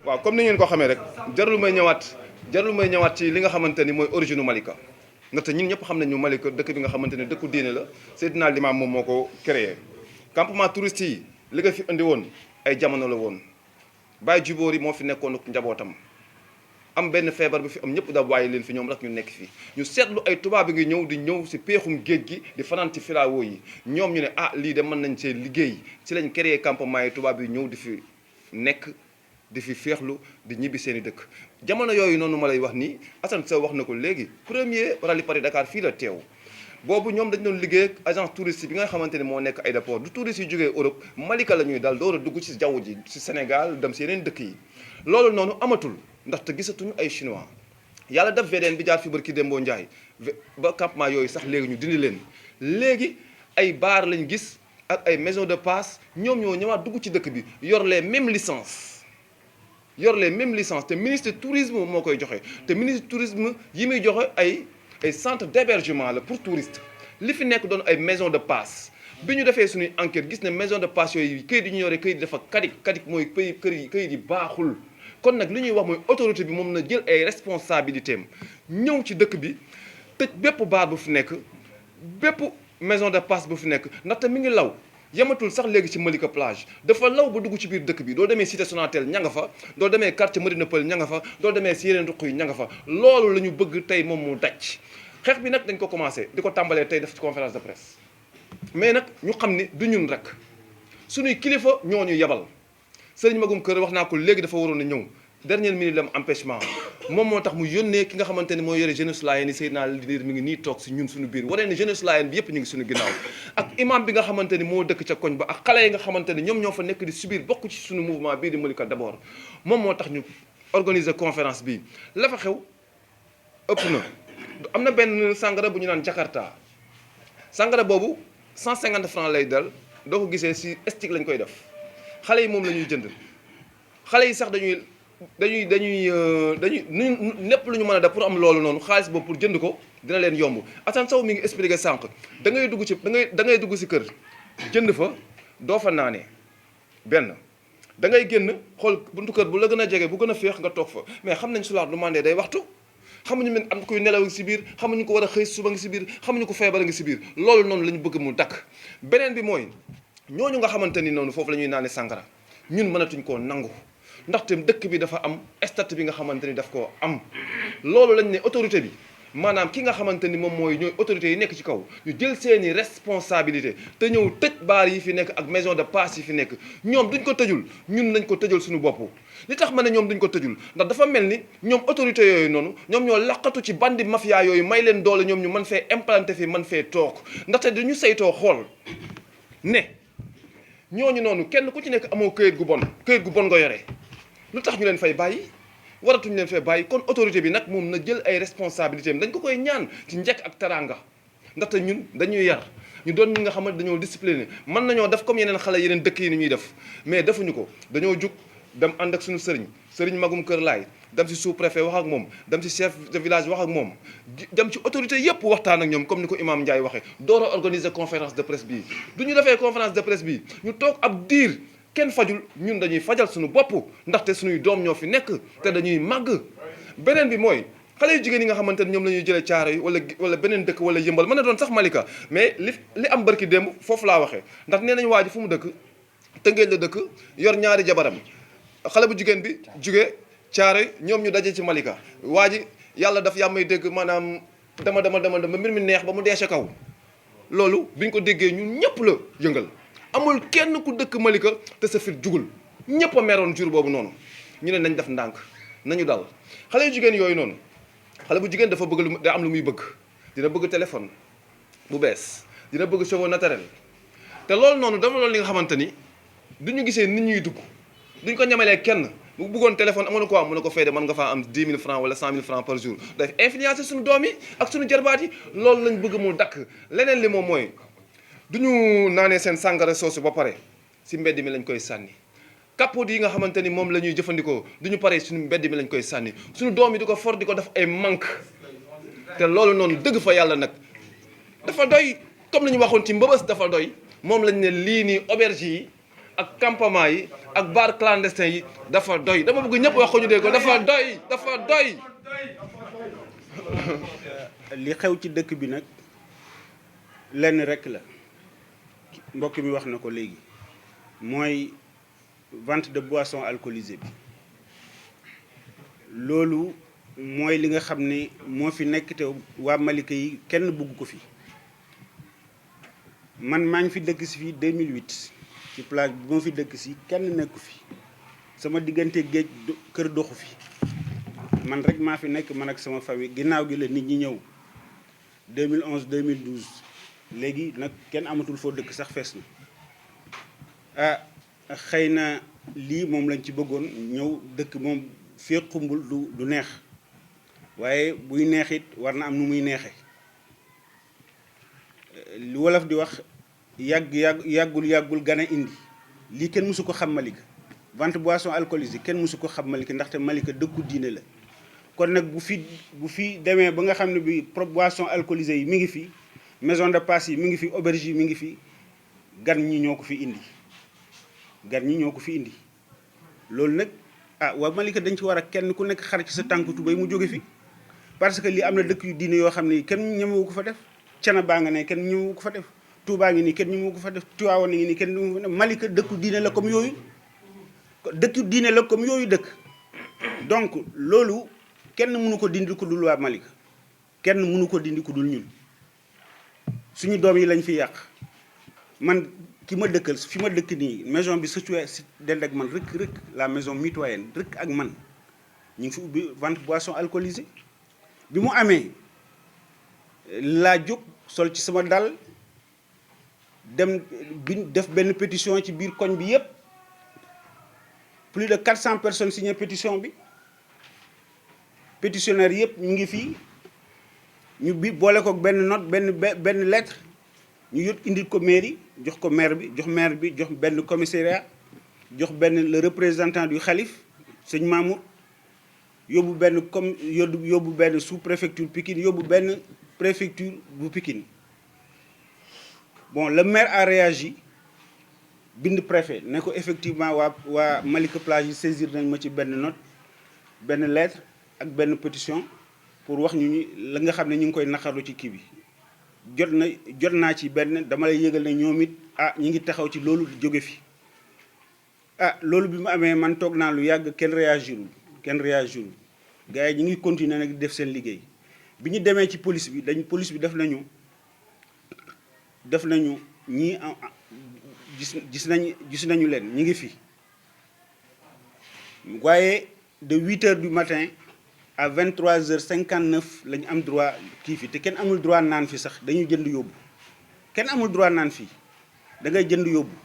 waaw comme ni ngeen ko xamee rek jarul may ñëwaat ci li nga xamante ni mooy origine Malika ndaxte ñun ñëpp xam nañu Malika dëkk bi nga xamante ne dëkku diine la Seydina Limam moom moo ko créé campement touriste yi li nga fi indi woon ay jamono la woon Baye Djiboor yi moo fi nekkoon ak njabootam am benn feebar bi fi am ñëpp da bàyyi leen fi ñoom rek ñu nekk fi ñu seetlu ay tubaab bi ngi ñëw di ñëw si peexum géej gi di fanaan ci filao yi ñoom ñu ne ah lii de mën nañ see liggéey ci lañ créé campement yi tubaab yi ñëw di fi nekk di fi féexlu di ñibbi seen i dëkk jamono yooyu noonu ma lay wax nii Assane Sow wax na ko léegi premier rallye Paris Dakar fii la teew boobu ñoom dañ doon liggéey ak agence touriste bi nga xamante ni moo nekk aéroport du touriste yi jógee Europe Malika la ñuy dal door a dugg ci jaww ji ci Sénégal dem si yeneen dëkk yi loolu noonu amatul ndaxte gisatuñu ay chinois yàlla def VDN bi jaar fi barki Dembo Ndiaye ba campement yooyu sax léegi ñu dindi leen léegi ay bar lañ gis ak ay maison de passe ñoom ñoo ñëwaat dugg ci dëkk bi yor les mêmes licences te ministre du tourisme moo koy joxe te ministre du tourisme yi muy joxe ay centre d'hébergement la pour touristes li fi nekk doon ay maison de passe bi ñu defee suñuy enquête gis ne maison de passe yooyu këyit yi ñu yore këyit yi dafa kadik mooy këyit yi baaxul kon nag li ñuy wax mooy autorité bi moom na jël ay responsabilités am ñëw ci dëkk bi tëj bépp baar bu fi nekk bépp maison de passe bu fi nekk ndaxte mi ngi law yamatul sax léegi ci Malika plage dafa law ba dugg ci biir dëkk bi doo demee cité Sonatel ña nga fa doo demee quartier Médina Peul ña nga fa doo demee si yeneen ruq yi ña nga fa loolu la ñu bëgg tey moom mu daj xeex bi nag dañ ko commencé di ko tàmbalee tey def ci conférence de presse mais nag ñu xam ni du ñun rek suñuy kilifa ñoo ñu yebal sëriñ Magum Kër wax naa ko léegi dafa waroon a ñëw dernière minute la am empêchement moom moo tax mu yónnee ki nga xamante ne mooy yore jeunesse laayeen yi Seydina Liir mi ngi nii toog si ñun suñu biir waree ne jeunesse laayeen bi yëpp ñu ngi suñu ginnaaw ak imam bi nga xamante ni moo dëkk ca koñ ba ak xale yi nga xamante ne ñoom ñoo fa nekk di subir bokk ci suñu mouvement bii di Malika d'abord moom moo tax ñu organiser conférence bi la fa xew ëpp na am na benn sangara bu ñu naan Jakarta sangara boobu 150 francs lay dal doo ko gisee si stick lañ koy def xale yi moom la ñuy jënd xale yi sax dañuy lépp lu ñu mën a def pour am loolu noonu xaalis boobu pour jënd ko dina leen yomb Assane Sow mi ngi expliqué sànq da ngay dugg si kër jënd fa doo fa naanee benn da ngay génn xool buntu kër bu la gën a jege bu gën a féex nga toog fa mais xam nañ sulaar du mandé day waxtu xamuñu men am koy nelaw ngi si biir xamuñu ko war a xëy suba ngi si biir xamuñu ko feebar ngi si biir loolu noonu la ñu bëgg mu dakk beneen bi mooy ñooñu nga xamante ni noonu foofu la ñuy naane sàngara ñun mënatuñ koo nangu ndaxte dëkk bi dafa am statut bi nga xamante ni daf koo am loolu lañ ne autorité bi maanaam ki nga xamante ni moom mooy ñooy autorités yi nekk ci kaw ñu jël seeni responsabilité te ñëw tëj baar yi fi nekk ak maison de passe yi fi nekk ñoom duñ ko tëjul ñun nañ ko tëjal suñu bopp li tax ma ne ñoom duñ ko tëjul ndax dafa mel ni ñoom autorités yooyu noonu ñoom ñoo laqatu ci bandi mafia yooyu may leen doole ñoom ñu mën fee implanté fi mën fee toog ndaxte dañu saytoo xool ne ñooñu noonu kenn ku ci nekk amoo këyit gu bon nga yore lu tax ñu leen fay bàyyi waratuñu leen fay bàyyi kon autorité bi nag moom na jël ay responsabilités am dañ ko koy ñaan ci njëkk ak taranga ndaxte ñun dañuy yar ñu doon ñi nga xamante dañoo discipliné mën nañoo def comme yeneen xale yeneen dëkk yi ni ñuy def mais defuñu ko dañoo jug dem ànd ak suñu sëriñ Magum Kër Laay dem ci sous-préfet wax ak moom dem ci chef de village wax ak moom dem ci autorité yëpp waxtaan ak ñoom comme ni ko imam Ndiaye waxee door a organiser conférence de presse bii du ñu defee conférence de presse bii ñu toog ab diir kenn fajul ñun dañuy fajal suñu bopp ndaxte suñuy doom ñoo fi nekk te dañuy màgg beneen bi mooy xale yu jigéen yi nga xamante ne ñoom la ñuy jëlee caaro yi wala beneen dëkk wala yëmbal mën na doon sax Malika mais li am barki démb foofu laa waxee ndax nee nañ waa ji fu mu dëkk Tëngéej la dëkk yor ñaari jabaram xale bu jigéen bi jugee caaro yi ñoom ñu daje ci Malika waa ji yàlla daf yaa may dégg maanaam dama mbir mi neex ba mu dee sa kaw loolu biñ ko déggee ñun ñëpp la yëngal amul kenn ku dëkk Malika te sa fit jugul ñëpp a meroon jour boobu noonu ñu ne nañ def ndànk nañu dal xale yu jigéen yooyu noonu xale bu jigéen dafa bëgg lu da am lu muy bëgg dina bëgg téléphone bu bees dina bëgg cheveux naturel te loolu noonu dama loolu li nga xamante ni duñu gisee nit ñuy dugg duñ ko ñamalee kenn bu bëggoon téléphone amoon na ko am mën na ko fay de mën nga faa am 10 000 francs wala 100 000 francs par jour daf influencer suñu doom yi ak suñu jarbaat yi loolu lañ bëgg mu dakk leneen li moom mooy duñu naanee seen sàngara soosu ba pare si mbedd mi lañ koy sànni capote yi nga xamante ni moom la ñuy jëfandikoo duñu pare suñu mbedd mi lañ koy sànni suñu doom yi di ko for di ko def ay manque te loolu noonu dëgg fa yàlla nag dafa doy comme la ñu waxoon ci mbëbës dafa doy moom lañ ne lii nii auberge yi ak campement yi ak bar clandestin yi dafa doy dama bëgg ñëpp wax ko ñu dégg ko dafa doy. li xew ci dëkk bi nag lenn rek la mbokk mi wax na ko léegi mooy vente de boissons alcoolisées bi loolu mooy li nga xam ne moo fi nekk te waa Malika yi kenn bëgg ko fi man maa ngi fi dëkk si fii 2008 ci plage bi moo fi dëkk si kenn nekku fi sama diggante géej kër doxu fi man rek maa fi nekk man ak sama famille ginnaaw gi la nit ñi ñëw 2011 2012 léegi nag kenn amatul foo dëkk sax fees na xëy na lii moom lañ ci bëggoon ñëw dëkk moom fee xumbul du neex waaye buy neex it war na am nu muy neexe li wolof di wax yàggul gën a indi lii kenn mësu ko xam Malika vente boisson alcoolisée kenn mësu ko xam Malika ndaxte Malika dëkku diine la kon nag bu fi demee ba nga xam ne bi boisson alcoolisée yi mi ngi fi maison de passe yi mi ngi fi auberge yi mi ngi fi gan ñi ñoo ko fi indi loolu nag waa Malika dañ ci war a kenn ku nekk xar ci sa tànk tubéy mu jóge fi parce que lii am na dëkk yu diine yoo xam ne kenn ñemewu ko fa def Cana baa nga ne kenn ñemewu ko fa def Touba ngi nii kenn ñemewu ko fa def Tiwaawan ngi nii kenn ñemewu ko fa def Malika dëkku diine la comme yooyu dëkk donc loolu kenn mënu ko dindi ku dul waa Malika kenn mënu ko dindi ku dul ñun suñu doom yi lañ fi yàq man ki ma dëkkal fi ma dëkk nii maison bi situé si dend ak man rëkk la maison mitoyenne rëkk ak man ñu ngi fi ubbi vente boisson alcoolisée bi mu amee laa jóg sol ci sama dal dem def benn pétition ci biir koñ bi yépp plus de 400 personnes signé pétition bi pétitionnaires yépp ñu ngi fii ñu boole ko benn note benn lettre ñu yót indil ko mairie jox ko maire bi jox benn commissariat jox benn le représentant du xalif sëñ Mamour yóbbu benn sous préfecture Pikine yóbbu benn préfecture bu Pikine bon le maire a réagi bind préfet ne ko effectivement waa Malika Plage yi saisir nañ ma ci benn note benn lettre ak benn pétition pour wax ñu la nga xam ne ñu ngi koy naqaru ci kii bi jot naa ci benn dama lay yëgal ne ñoom it ñi ngi taxaw ci loolu jóge fi loolu bi mu amee man toog naa lu yàgg kenn réagirul gars yi ñi ngi continuer nag def seen liggéey bi ñu demee ci police bi def nañu ñii gis nañu leen ñi ngi fi waaye de 8h du matin à 23h59 la ñu am droit kii fi te kenn amul droit naan fi sax dañuy jënd yóbbu kenn amul droit naan fii da ngay jënd yóbbu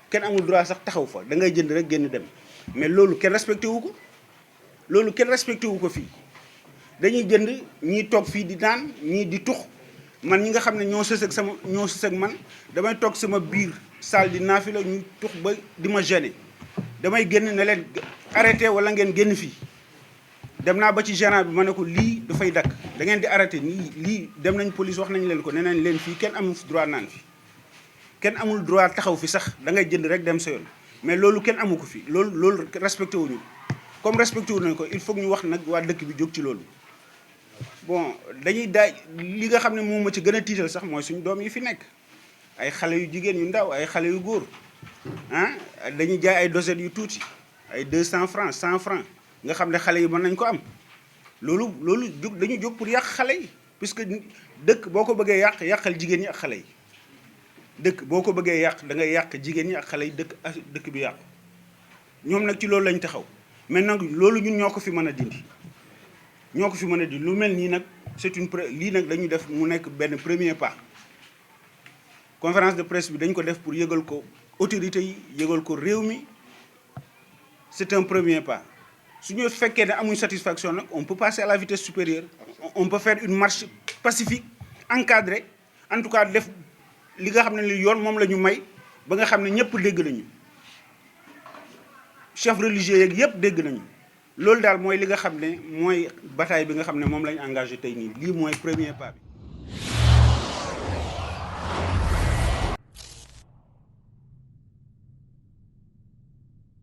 kenn amul droit sax taxaw fa da ngay jënd rek génn dem mais loolu kenn respecté wu ko fii dañuy jënd ñii toog fii di naan ñii di tux man ñi nga xam ne ñoo sës ak man damay toog sama biir salle di naafi la ñuy tux ba di ma gêner damay génn ne leen arrêté wala ngeen génn fii dem naa ba ci gérant bi ma ne ko lii dafay dakk da ngeen di arrêté lii dem nañ police wax nañ leen ko nee nañ leen fii kenn amul droit naan fi kenn amul droit taxaw fi sax da ngay jënd rek dem sa yoon mais loolu kenn amu ko fi loolu respecté wuñu comme respecté wu nañ ko il faut ñu wax nag waa dëkk bi jóg ci loolu bon dañuy daay li nga xam ne moom ma ci gën a tiital sax mooy suñu doom yi fi nekk ay xale yu jigéen yu ndaw ay xale yu góor dañuy jaay ay dosettes yu tuuti ay 200 francs 100 francs nga xam ne xale yi mën nañ ko am loolu dañu jóg pour yàq xale yi puisque dëkk boo ko bëggee yàqal jigéen ñi ak xale yi dëkk boo ko bëggee yàq da ngay yàq jigéen ñi ak xale yi dëkk bi yàqu ñoom nag ci loolu lañ taxaw mais nag loolu ñun ñoo ko fi mën a dindi lu mel nii nag lii nag dañu def mu nekk benn premier pas conférence de presse bi dañ ko def pour yëgal ko autorités yi yëgal ko réew mi c'est un premier pas su ñu fekkee ne amuñ satisfaction nag on peut passer à la vitesse supérieure on peut faire une marche pacifique encadrée en tout cas def li nga xam ne li yoon moom la ñu may ba nga xam ne ñëpp dégg nañu chef religieux yeeg yëpp dégg nañu loolu daal mooy li nga xam ne mooy bataille bi nga xam ne moom lañu engagé tey nii lii mooy premier pas bi